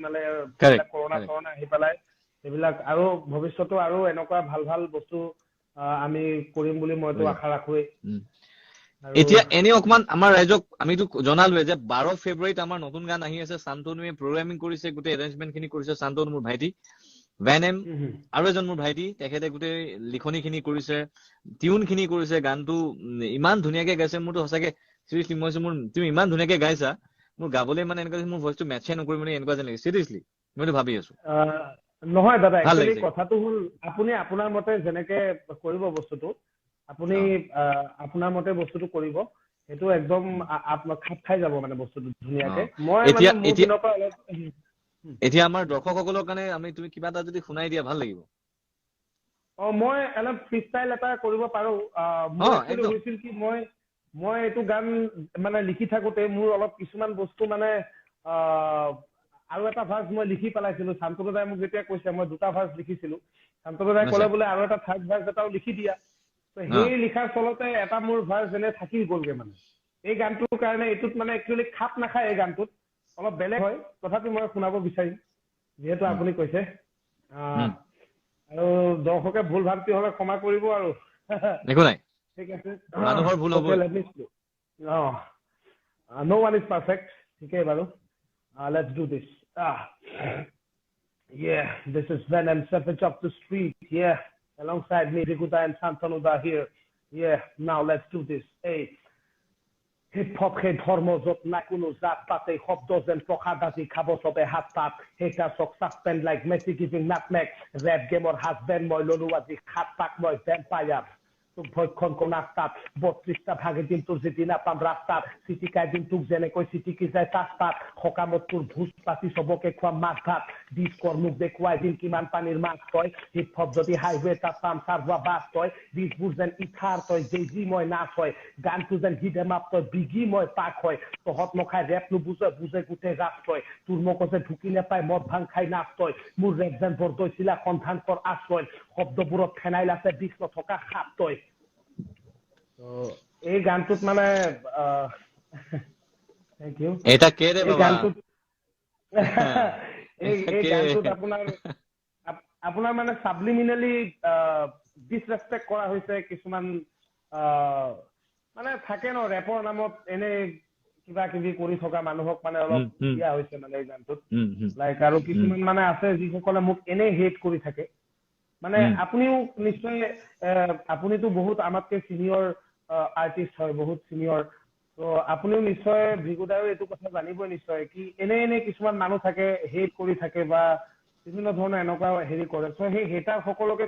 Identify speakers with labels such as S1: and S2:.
S1: মানে
S2: Correct.
S1: Corona চৰোনা আহি পেলাই এইবিলাক আৰু ভৱিষ্যতো আৰু এনেকুৱা ভাল ভাল বস্তু আমি কৰিম বুলি মইতো আশা ৰাখোৱেই।
S2: এতিয়া এনে অকমান আমাৰ ৰাইজক আমিতো জনালোৱে যে 12 ফেব্ৰুৱাৰীত আমাৰ নতুন গান আহি আছে, শান্তনুৱে প্ৰগ্ৰামিং কৰিছে, গোটেই এৰেঞ্জমেন্ট খিনি কৰিছে শান্তনু মোৰ ভাইটি, ভেনএম আৰু এজন মোৰ ভাইটি, তেখেতে গোটেই লিখনি খিনি কৰিছে, টিউন খিনি কৰিছে, গানটো ইমান ধুনীয়াকে গাইছে, মোৰতো সঁচাকে চিৰিয়াছলি মই তুমি ইমান ধুনীয়াকে গাইছা, মোৰ গাবলৈ মানে এনেকুৱা মোৰ ভইচটো মেটচে নকৰিব মানে এনেকুৱা যেন লাগে, চিৰিয়াছলি মইতো ভাবি আছো।
S1: নহয় দাদা, একচুৱেলি কথাটো হ'ল আপুনি আপোনাৰ মতে যেনেকে কৰিব বস্তুটো, আপুনি আপোনাৰ মতে বস্তুটো কৰিব, সেইটো একদম খাপ খাই যাব মানে বস্তুটো ধুনীয়াকে। মই মানে মোৰ দিনৰ পৰা অলপ
S2: এতিয়া আমাৰ দৰ্শকসকলৰ কাৰণে তুমি কিবা এটা যদি শুনাই দিয়া ভাল লাগিব।
S1: মই অলপ ফ্ৰীষ্টাইল এটা কৰিব পাৰো। মোৰ একচুৱেলি হৈছিল কি মই এইটো গান মানে লিখি থাকোতে মোৰ অলপ কিছুমান বস্তু মানে আৰু এটা ভাৰ্চ মই লিখি পেলাইছিলো। শান্তনু দাই মোক যেতিয়া কৈছে, মই দুটা ভাৰ্চ লিখিছিলো, শান্তনু দাই ক'লে বোলে আৰু এটা থাৰ্ড ভাৰ্চ এটাও লিখি দিয়া। সেই লিখাৰ চলতে এটা মোৰ ভাৰ্চ যেনে থাকি গ'লগে মানে। এই গানটোৰ কাৰণে এইটোত মানে একচুৱেলি খাপ নাখায়, এই গানটোত অলপ বেলেগ হয়, তথাপি মই শুনাব বিচাৰিম যিহেতু আপুনি কৈছে। আৰু দৰ্শকে ভুল ভ্ৰান্তি হলে ক্ষমা কৰিব আৰু।
S2: একো নাই,
S1: ঠিক আছে,
S2: মানুহৰ ভুল হ'ব।
S1: No one is perfect. ঠিকেই বাৰু। Let's do this. Yeah, this is Venom, Savage of the Street. Yeah, alongside me, Rikuta and Shantanu Da here. Yeah, now let's do this. Hey. Hip-hop সেই ধৰ্ম য'ত নাই কোনো জাত পাত, এই শব্দ যেন প্ৰসাদ আজি খাব চবে হাত পাত, হেটাৰ্ছক ছাছপেণ্ড like Messi giving nutmeg, rap গেমৰ হাজবেণ্ড মই ললো আজি 7 পাক মই ভেম্পায়াৰ, তোক ভক্ষণ কোনাক তাত 32টা ভাগে দিম তোৰ যদি নাপাম ৰাস্তাত, চিটিকাই দিম তোক যেনেকৈ চিটিকি যায় তাচপাত, সকামত তোৰ ভোজ পাতি চবকে খোৱা মাছ ভাত, ডিস্কৰ মোক দেখুৱাই দিম কিমান পানীৰ মাছ তই, হিপ-হপ যদি হাইৱে তাত পাম চাৰ্ভা বাছ তই, ডিছবোৰ যেন ইথাৰ তই যি মই নাচ হয়, গানটো যেন হিডেমাপ তই বিগি মই পাক হয়, তহঁত নখাই ৰেপ নুবুজে বুজে গোটেই ৰাপ তই, তোৰ মগজে ঢুকি নাপায় মদ ভাং খাই নাচ তই, মোৰ ৰেপ যেন বৰদৈচিলা সন্ধান কৰ আশ্ৰয়, শব্দবোৰত ফেনাইল আছে বিষ নথকা সাপ তই। এই গানটোত মানে থেংক ইউ, এই গানটোত আপোনাৰ মানে সাবলিমিনালি ডিসৰেসপেক্ট কৰা হৈছে কিছুমান মানে থাকে ন ৰেপৰ নামত এনে কিবা কিবি কৰি থকা মানুহক মানে অলপ দিয়া হৈছে মানে এই গানটোত, লাইক আৰু কিছুমান মানে আছে যিসকলে মোক এনে হেট কৰি থাকে মানে। আপুনিও নিশ্চয় আপুনিতো বহুত আমাতকে সিনিয়ৰ আৰ্টিষ্ট হয়, বহুত সিনিয়ৰ, তো আপুনিও নিশ্চয় ভিগুদায়ো এইটো কথা জানিবই নিশ্চয় কি এনে কিছুমান মানুহ থাকে হেট কৰি থাকে বা বিভিন্ন ধৰণৰ এনেকুৱা হেৰি কৰে। চ' সেই হেটাৰ সকলোকে